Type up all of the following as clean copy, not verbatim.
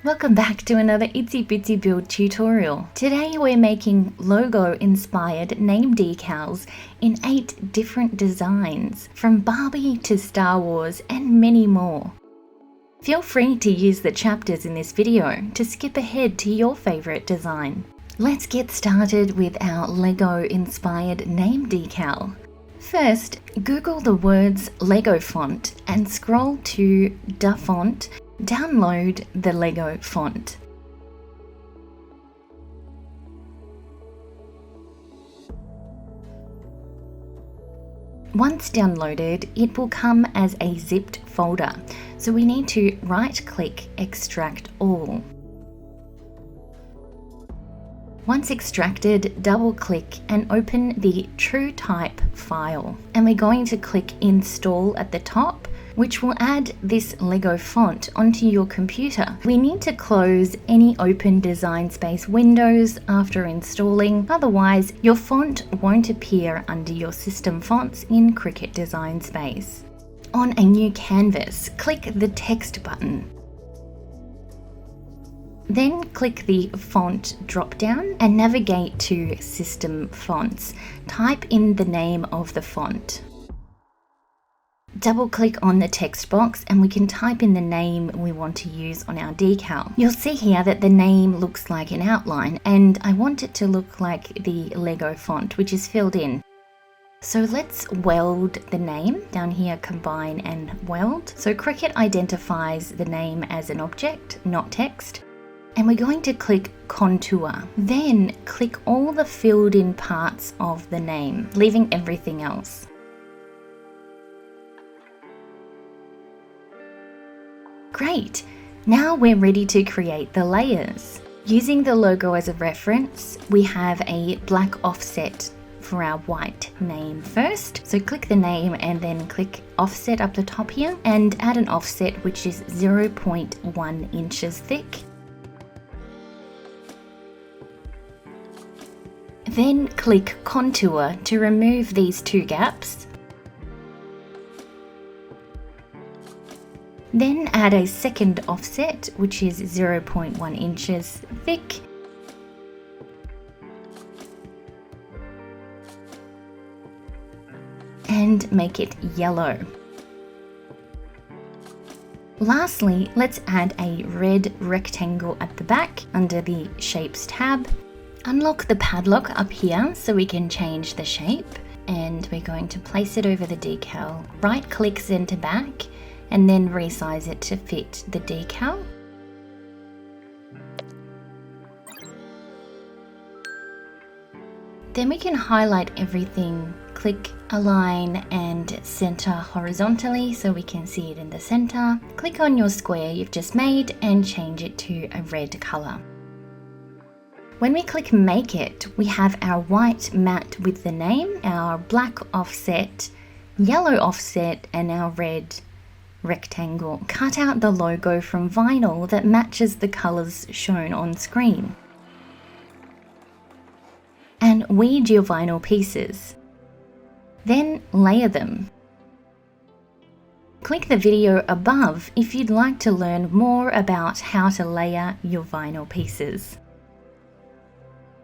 Welcome back to another Itsy Bitsy Build tutorial. Today we're making logo inspired name decals in 8 different designs, from Barbie to Star Wars and many more. Feel free to use the chapters in this video to skip ahead to your favorite design. Let's get started with our Lego inspired name decal. First, Google the words Lego font and scroll to Da Font. Download the Lego font. Once downloaded, it will come as a zipped folder, so we need to right-click Extract All. Once extracted, double-click and open the TrueType file, and we're going to click Install at the top, which will add this Lego font onto your computer. We need to close any open design space windows after installing, otherwise your font won't appear under your system fonts in Cricut Design Space. On a new canvas, click the Text button. Then click the Font drop-down and navigate to System Fonts. Type in the name of the font. Double-click on the text box and we can type in the name we want to use on our decal. You'll see here that the name looks like an outline, and I want it to look like the Lego font, which is filled in. So let's weld the name. Down here, combine and weld. So Cricut identifies the name as an object, not text. And we're going to click Contour. Then click all the filled in parts of the name, leaving everything else. Great! Now we're ready to create the layers. Using the logo as a reference, we have a black offset for our white name first. So click the name and then click offset up the top here and add an offset which is 0.1 inches thick. Then click Contour to remove these 2 gaps. Then add a second offset, which is 0.1 inches thick. And make it yellow. Lastly, let's add a red rectangle at the back under the Shapes tab. Unlock the padlock up here so we can change the shape, and we're going to place it over the decal. Right-click Center Back and then resize it to fit the decal. Then we can highlight everything, click Align and Center horizontally so we can see it in the center. Click on your square you've just made and change it to a red color. When we click Make It, we have our white mat with the name, our black offset, yellow offset, and our red rectangle. Cut out the logo from vinyl that matches the colors shown on screen. And weed your vinyl pieces. Then layer them. Click the video above if you'd like to learn more about how to layer your vinyl pieces.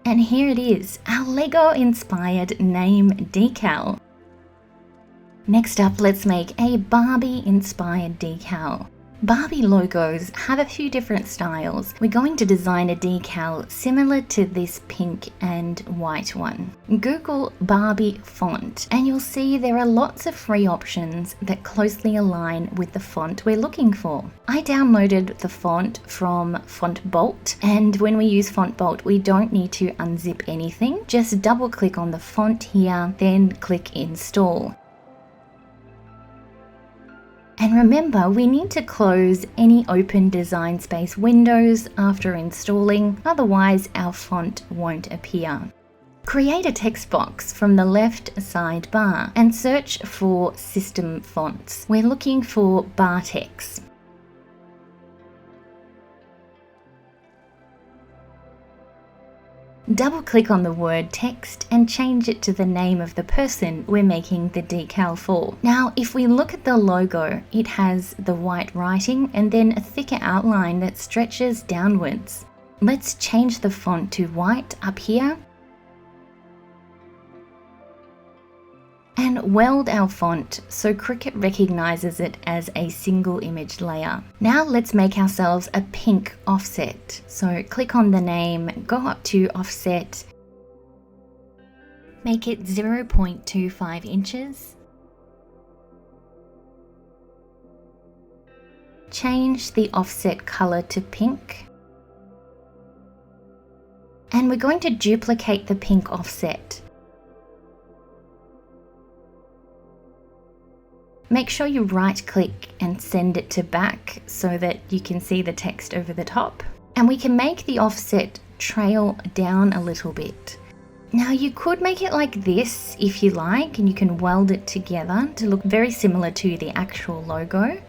And here it is, our Lego inspired name decal. Next up, let's make a Barbie inspired decal. Barbie logos have a few different styles. We're going to design a decal similar to this pink and white one. Google Barbie font and you'll see there are lots of free options that closely align with the font we're looking for. I downloaded the font from Fontbolt, and when we use Fontbolt we don't need to unzip anything. Just double click on the font here, then click Install. And remember, we need to close any open design space windows after installing, otherwise our font won't appear. Create a text box from the left sidebar and search for System Fonts. We're looking for bar text. Double click on the word text and change it to the name of the person we're making the decal for. Now, if we look at the logo, it has the white writing and then a thicker outline that stretches downwards. Let's change the font to white up here and weld our font so Cricut recognizes it as a single image layer. Now let's make ourselves a pink offset. So click on the name, go up to offset, make it 0.25 inches. Change the offset color to pink. And we're going to duplicate the pink offset. Make sure you right click and send it to back so that you can see the text over the top. And we can make the offset trail down a little bit. Now you could make it like this if you like, and you can weld it together to look very similar to the actual logo.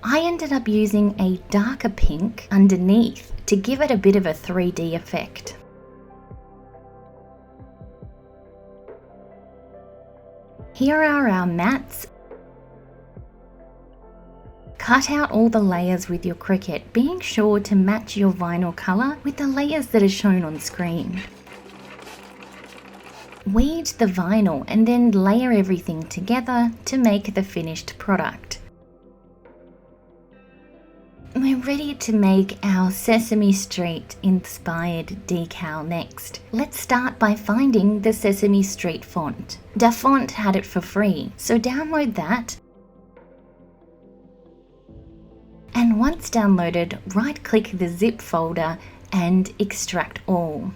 I ended up using a darker pink underneath to give it a bit of a 3D effect. Here are our mats. Cut out all the layers with your Cricut, being sure to match your vinyl color with the layers that are shown on screen. Weed the vinyl and then layer everything together to make the finished product. We're ready to make our Sesame Street inspired decal next. Let's start by finding the Sesame Street font. Da Font had it for free, so download that. And once downloaded, right-click the zip folder and extract all.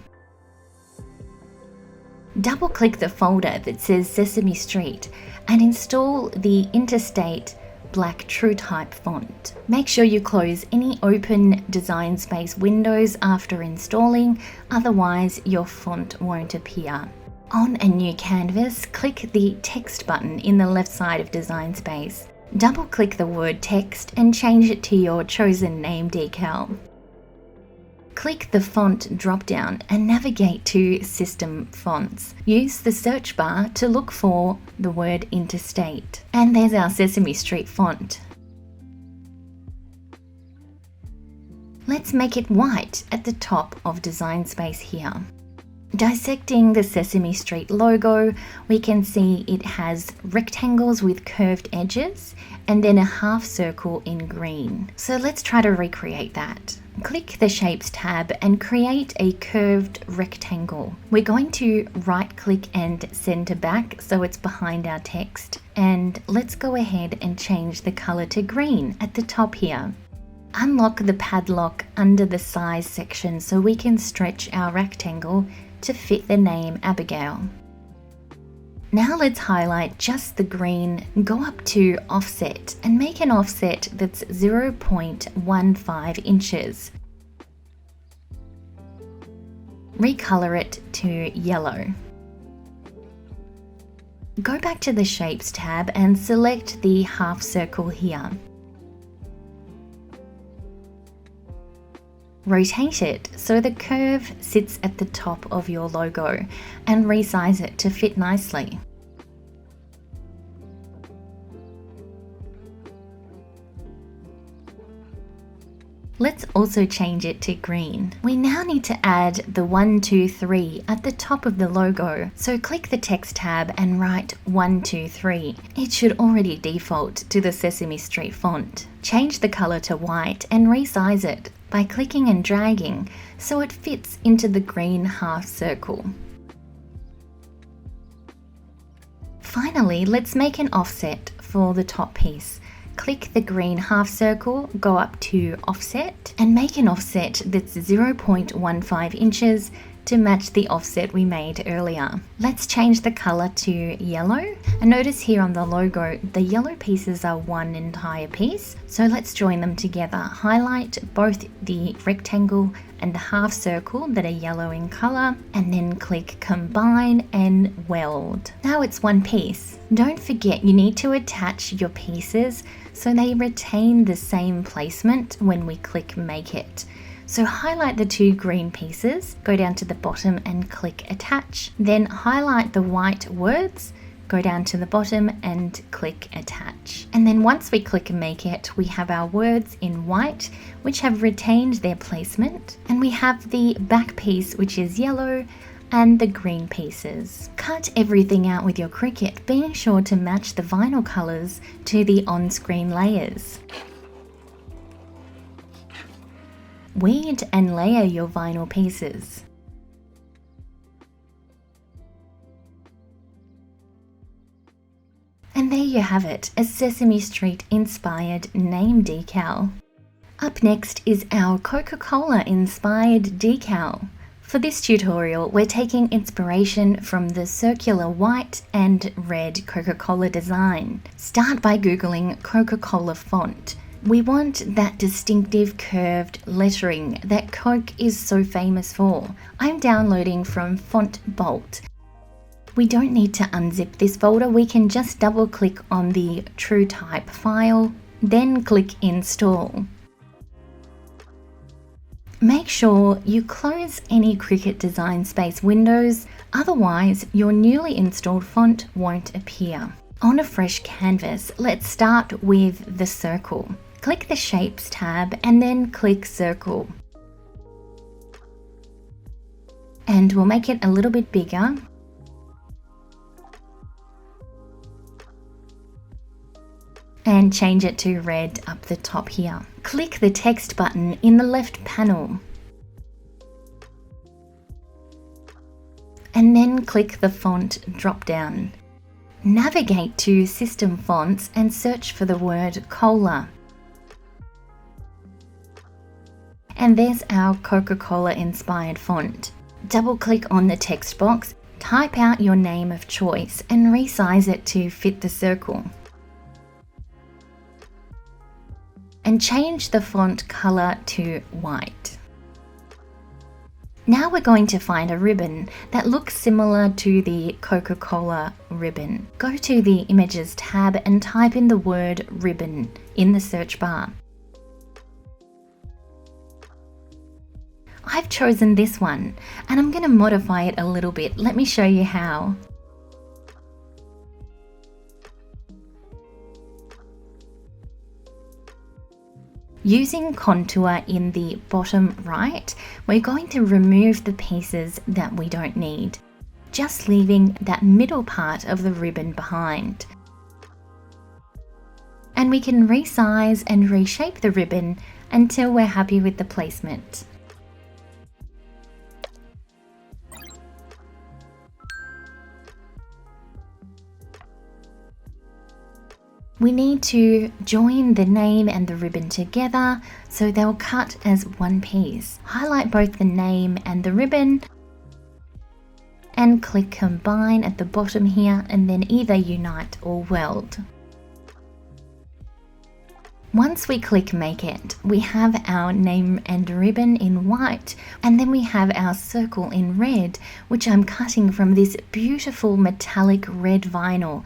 Double-click the folder that says Sesame Street and install the Interstate Black TrueType font. Make sure you close any open design space windows after installing, otherwise your font won't appear. On a new canvas, click the text button in the left side of design space. Double click the word text and change it to your chosen name decal. Click the font drop-down and navigate to System Fonts. Use the search bar to look for the word Interstate. And there's our Sesame Street font. Let's make it white at the top of design space here. Dissecting the Sesame Street logo, we can see it has rectangles with curved edges and then a half circle in green. So let's try to recreate that. Click the Shapes tab and create a curved rectangle. We're going to right click and send to back so it's behind our text. And let's go ahead and change the color to green at the top here. Unlock the padlock under the size section so we can stretch our rectangle to fit the name Abigail. Now let's highlight just the green, go up to offset and make an offset that's 0.15 inches. Recolor it to yellow. Go back to the Shapes tab and select the half circle here. Rotate it so the curve sits at the top of your logo and resize it to fit nicely. Let's also change it to green. We now need to add the 1, 2, 3 at the top of the logo. So click the text tab and write 1, 2, 3. It should already default to the Sesame Street font. Change the color to white and resize it by clicking and dragging so it fits into the green half circle. Finally, let's make an offset for the top piece. Click the green half circle, go up to offset and make an offset that's 0.15 inches to match the offset we made earlier. Let's change the color to yellow. And notice here on the logo, the yellow pieces are one entire piece. So let's join them together. Highlight both the rectangle and the half circle that are yellow in color, and then click combine and weld. Now it's one piece. Don't forget you need to attach your pieces so they retain the same placement when we click make it. So highlight the two green pieces, go down to the bottom and click attach, then highlight the white words, go down to the bottom and click attach. And then once we click make it, we have our words in white, which have retained their placement, and we have the back piece, which is yellow, and the green pieces. Cut everything out with your Cricut, being sure to match the vinyl colors to the on-screen layers. Weed and layer your vinyl pieces. And there you have it, a Sesame Street inspired name decal. Up next is our Coca-Cola inspired decal. For this tutorial, we're taking inspiration from the circular white and red Coca-Cola design. Start by Googling Coca-Cola font. We want that distinctive curved lettering that Coke is so famous for. I'm downloading from Font Bolt. We don't need to unzip this folder, we can just double click on the True Type file, then click Install. Make sure you close any Cricut Design Space windows, otherwise your newly installed font won't appear. On a fresh canvas, let's start with the circle. Click the Shapes tab and then click Circle. And we'll make it a little bit bigger. And change it to red up the top here. Click the text button in the left panel. And then click the font drop down. Navigate to System Fonts and search for the word Cola. And there's our Coca-Cola inspired font. Double click on the text box, type out your name of choice and resize it to fit the circle. And change the font color to white. Now we're going to find a ribbon that looks similar to the Coca-Cola ribbon. Go to the Images tab and type in the word ribbon in the search bar. I've chosen this one and I'm going to modify it a little bit. Let me show you how. Using contour in the bottom right, we're going to remove the pieces that we don't need, just leaving that middle part of the ribbon behind. And we can resize and reshape the ribbon until we're happy with the placement. We need to join the name and the ribbon together so they'll cut as one piece. Highlight both the name and the ribbon and click Combine at the bottom here and then either unite or weld. Once we click Make It, we have our name and ribbon in white, and then we have our circle in red, which I'm cutting from this beautiful metallic red vinyl.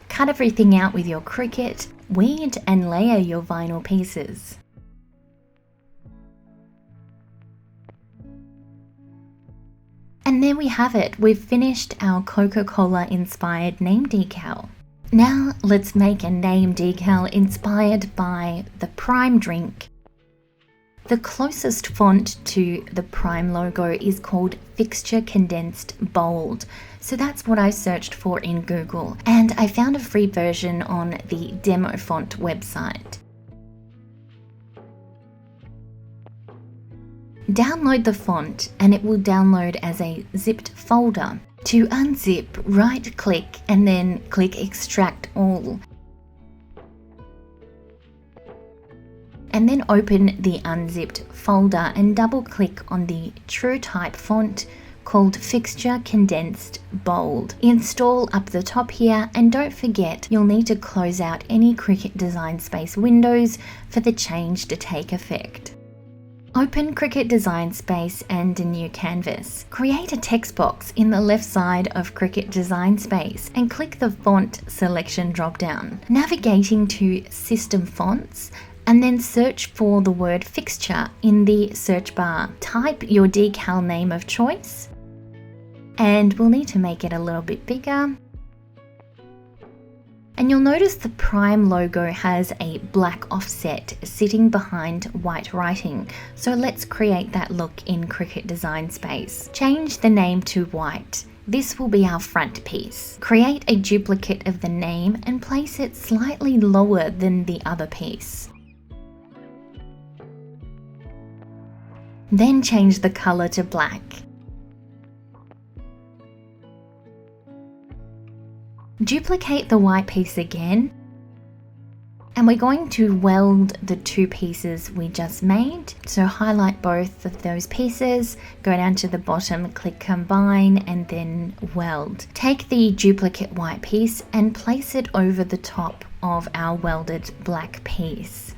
Cut everything out with your Cricut, weed and layer your vinyl pieces. And there we have it, we've finished our Coca-Cola inspired name decal. Now let's make a name decal inspired by the Prime drink. The closest font to the Prime logo is called Fixture Condensed Bold. So that's what I searched for in Google, and I found a free version on the demo font website. Download the font and it will download as a zipped folder. To unzip, right click and then click Extract All. And then open the unzipped folder and double click on the True Type font called Fixture Condensed Bold. Install up the top here, and don't forget you'll need to close out any Cricut Design Space windows for the change to take effect. Open Cricut Design Space and a new canvas. Create a text box in the left side of Cricut Design Space and click the font selection drop-down. Navigating to System Fonts, and then search for the word fixture in the search bar. Type your decal name of choice, and we'll need to make it a little bit bigger. And you'll notice the Prime logo has a black offset sitting behind white writing. So let's create that look in Cricut Design Space. Change the name to white. This will be our front piece. Create a duplicate of the name and place it slightly lower than the other piece. Then change the color to black. Duplicate the white piece again, and we're going to weld the two pieces we just made. So highlight both of those pieces, go down to the bottom, click combine, and then weld. Take the duplicate white piece and place it over the top of our welded black piece.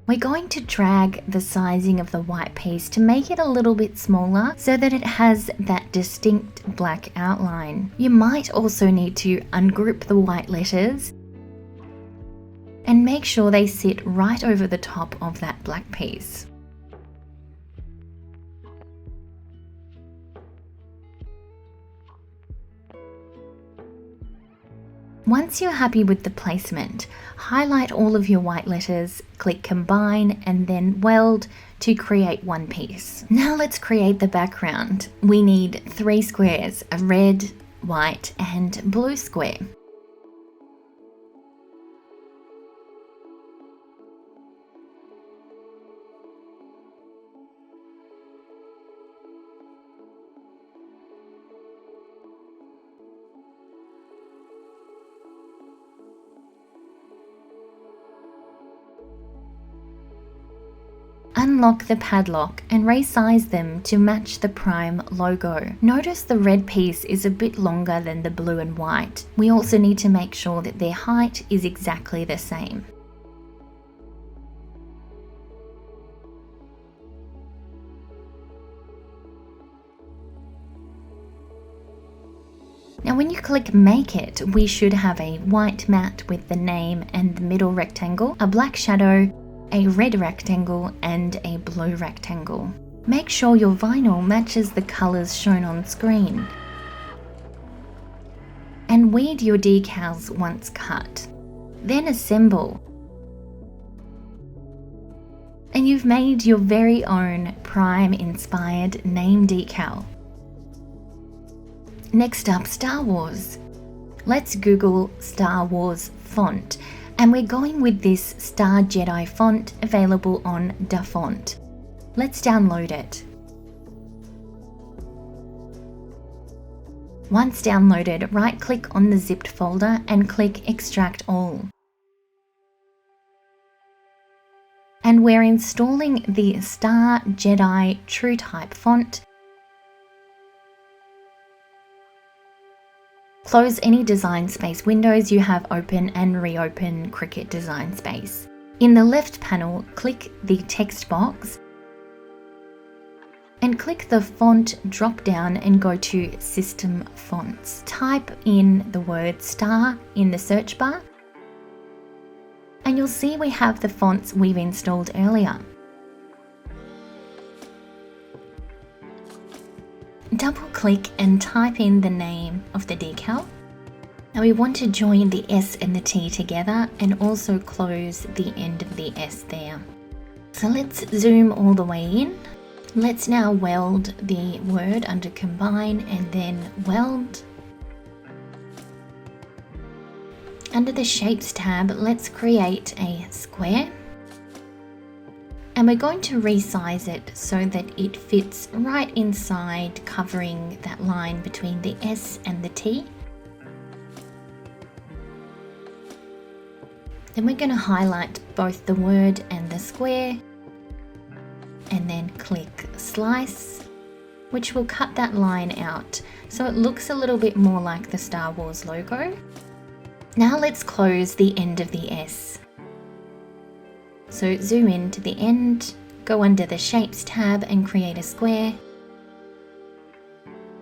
We're going to drag the sizing of the white piece to make it a little bit smaller so that it has that distinct black outline. You might also need to ungroup the white letters and make sure they sit right over the top of that black piece. Once you're happy with the placement, highlight all of your white letters, click combine, and then weld to create one piece. Now let's create the background. We need 3 squares, a red, white, and blue square. Unlock the padlock and resize them to match the Prime logo. Notice the red piece is a bit longer than the blue and white. We also need to make sure that their height is exactly the same. Now when you click Make It, we should have a white mat with the name and the middle rectangle, a black shadow, a red rectangle, and a blue rectangle. Make sure your vinyl matches the colors shown on screen. And weed your decals once cut. Then assemble. And you've made your very own Prime-inspired name decal. Next up, Star Wars. Let's Google Star Wars font. And we're going with this Star Jedi font available on DaFont. Let's download it. Once downloaded, right-click on the zipped folder and click Extract All. And we're installing the Star Jedi TrueType font. Close any Design Space windows you have open and reopen Cricut Design Space. In the left panel, click the text box and click the font drop down and go to System Fonts. Type in the word Star in the search bar and you'll see we have the fonts we've installed earlier. Double click and type in the name of the decal. Now we want to join the S and the T together and also close the end of the S there. So let's zoom all the way in. Let's now weld the word under combine and then weld. Under the shapes tab, let's create a square. And we're going to resize it so that it fits right inside, covering that line between the S and the T. Then we're going to highlight both the word and the square, and then click Slice, which will cut that line out so it looks a little bit more like the Star Wars logo. Now let's close the end of the S. So zoom in to the end, go under the Shapes tab and create a square.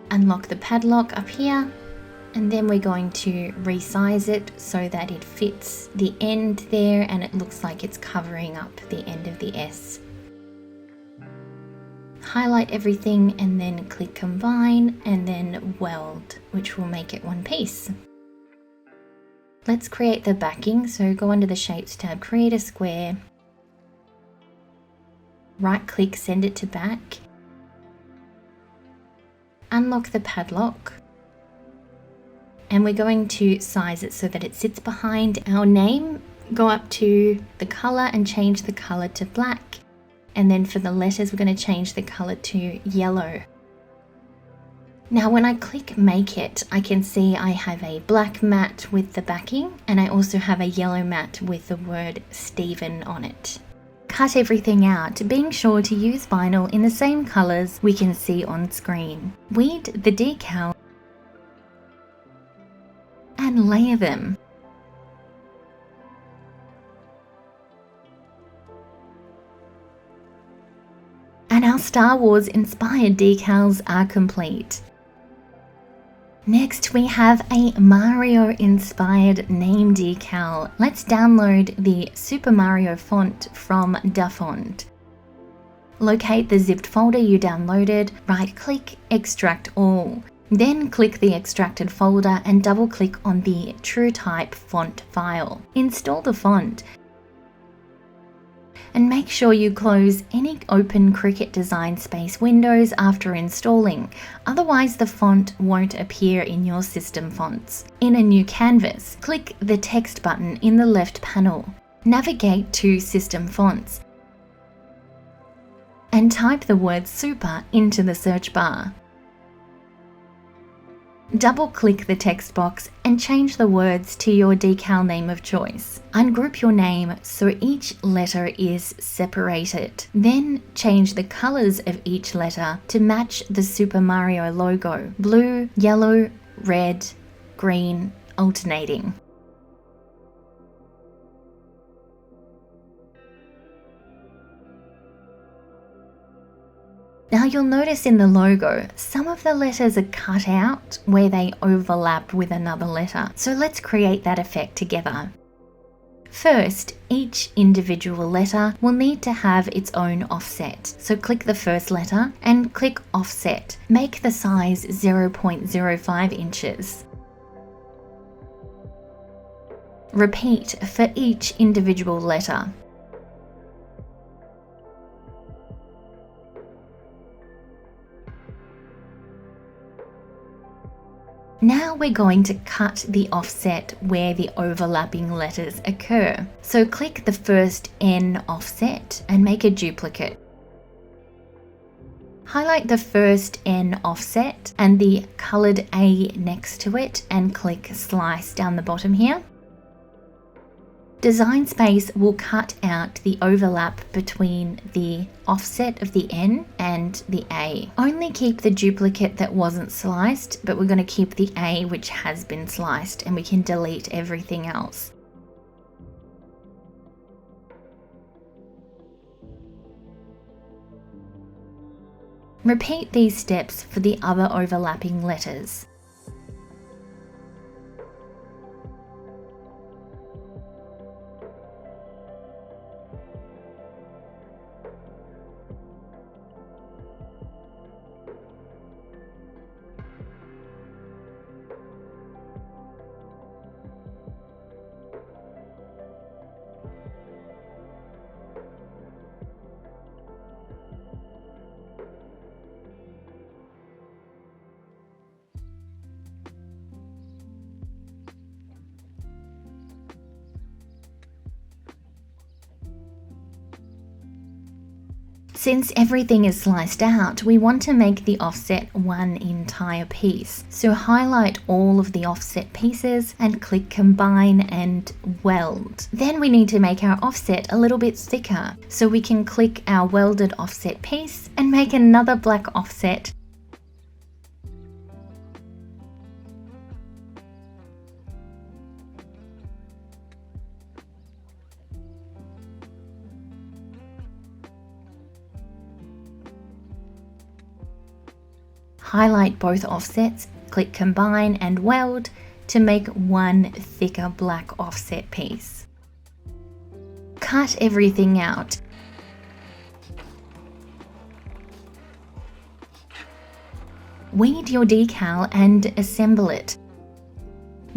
Unlock the padlock up here And then we're going to resize it so that it fits the end there and it looks like it's covering up the end of the S. Highlight everything and then click combine and then weld, which will make it one piece. Let's create the backing, so go under the Shapes tab, create a square, right click, send it to back, unlock the padlock, and we're going to size it so that it sits behind our name. Go up to the color and change the color to black. And then for the letters, we're going to change the color to yellow. Now when I click make it, I can see I have a black mat with the backing and I also have a yellow mat with the word Stephen on it. Cut everything out, being sure to use vinyl in the same colors we can see on screen. Weed the decal and layer them. And our Star Wars inspired decals are complete. Next we have a Mario inspired name decal. Let's download the Super Mario font from DaFont. Locate the zipped folder you downloaded, right click, extract all. Then click the extracted folder and double click on the TrueType font file. Install the font. And make sure you close any open Cricut Design Space windows after installing, otherwise the font won't appear in your system fonts. In a new canvas, click the text button in the left panel. Navigate to System Fonts and type the word Super into the search bar. Double-click the text box and change the words to your decal name of choice. Ungroup your name so each letter is separated. Then change the colors of each letter to match the Super Mario logo. Blue, yellow, red, green, alternating. Now you'll notice in the logo, some of the letters are cut out where they overlap with another letter. So let's create that effect together. First, each individual letter will need to have its own offset. So click the first letter and click Offset. Make the size 0.05 inches. Repeat for each individual letter. Now we're going to cut the offset where the overlapping letters occur. So click the first N offset and make a duplicate. Highlight the first N offset and the colored A next to it and click Slice down the bottom here. Design Space will cut out the overlap between the offset of the N and the A. Only keep the duplicate that wasn't sliced, but we're going to keep the A which has been sliced, and we can delete everything else. Repeat these steps for the other overlapping letters. Since everything is sliced out, we want to make the offset one entire piece. So highlight all of the offset pieces and click Combine and Weld. Then we need to make our offset a little bit thicker. So we can click our welded offset piece and make another black offset. Highlight both offsets click combine and weld to make one thicker black offset piece. Cut everything out. Weed your decal and assemble it.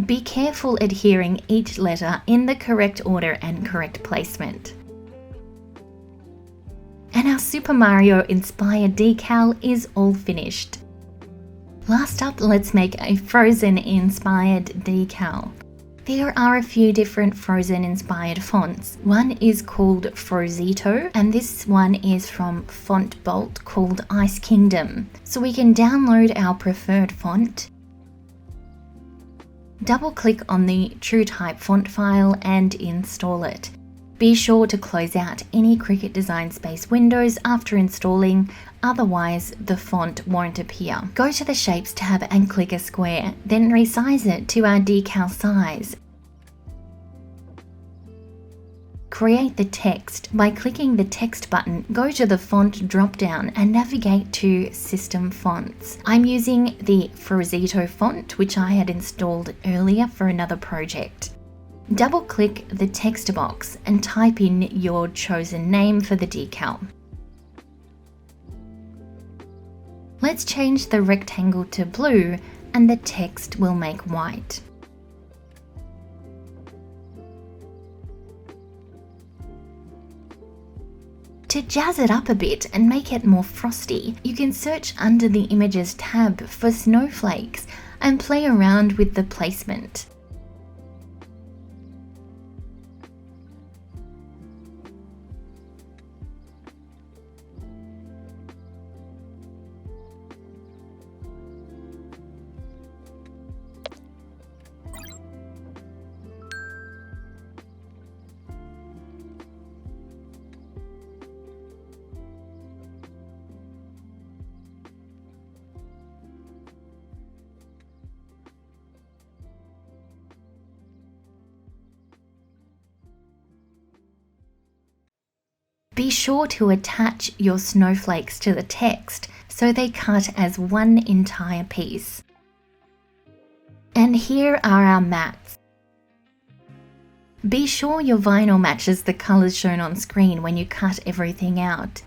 Be careful adhering each letter in the correct order and correct placement. And our Super Mario inspired decal is all finished. Last up, let's make a Frozen inspired decal. There are a few different Frozen inspired fonts. One is called Frozito, and this one is from Font Bolt called Ice Kingdom. So we can download our preferred font, double click on the TrueType font file and install it. Be sure to close out any Cricut Design Space windows after installing, otherwise the font won't appear. Go to the Shapes tab and click a square, then resize it to our decal size. Create the text by clicking the text button, go to the font drop-down and navigate to System Fonts. I'm using the Frozito font, which I had installed earlier for another project. Double-click the text box and type in your chosen name for the decal. Let's change the rectangle to blue and the text will make white. To jazz it up a bit and make it more frosty, you can search under the Images tab for snowflakes and play around with the placement. Be sure to attach your snowflakes to the text so they cut as one entire piece. And here are our mats. Be sure your vinyl matches the colours shown on screen when you cut everything out.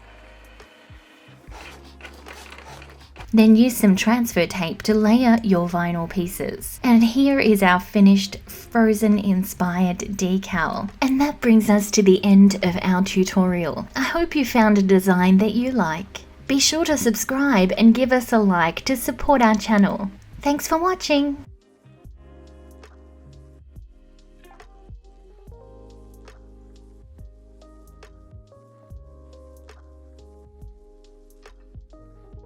Then use some transfer tape to layer your vinyl pieces. And here is our finished Frozen inspired decal. And that brings us to the end of our tutorial. I hope you found a design that you like. Be sure to subscribe and give us a like to support our channel. Thanks for watching!